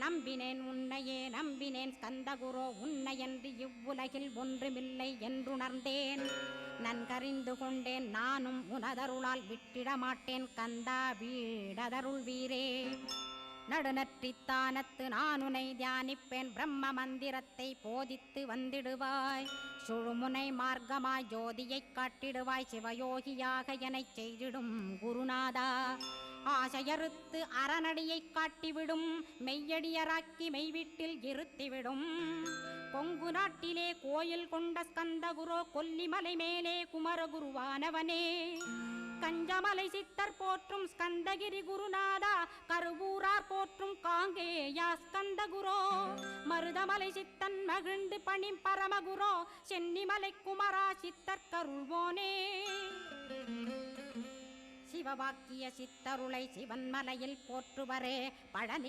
நம்பினேன் உன்னையே நம்பினேன் ஸ்கந்தகுரோ உன்னையன்று இவ்வுலகில் ஒன்றுமில்லை என்றுணர்ந்தேன். நன்கறிந்து கொண்டேன் நானும் உனதருளால் விட்டிட மாட்டேன் கந்தா வீடதருள் வீரே. நடுநற்றித்தானத்து நான் உனை தியானிப்பேன் பிரம்ம மந்திரத்தை போதித்து வந்திடுவாய். சுழுமுனை மார்க்கமாய் ஜோதியைக் காட்டிடுவாய் சிவயோகியாக எனச் செய்திடும் குருநாதா. ஆசையறுத்து அறநடியைக் காட்டிவிடும் மெய்யடியராக்கி மெய்வீட்டில் இருத்திவிடும். கொங்கு நாட்டிலே கோயில் கொண்ட ஸ்கந்தகுரோ கொல்லிமலை மேலே குமரகுருவானவனே. கஞ்சமலை சித்தர் போற்றும் ஸ்கந்தகிரி குருநாதா கருவூரார் போற்றும் காங்கேயா ஸ்கந்தகுரோ. மருதமலை சித்தன் மகிழ்ந்து பணி பரமகுரோ சென்னிமலை குமரா சித்தர் கருள்வோனே. சிவவாக்கிய சித்தருளை சிவன்மலையில் போற்றுவரே பழனி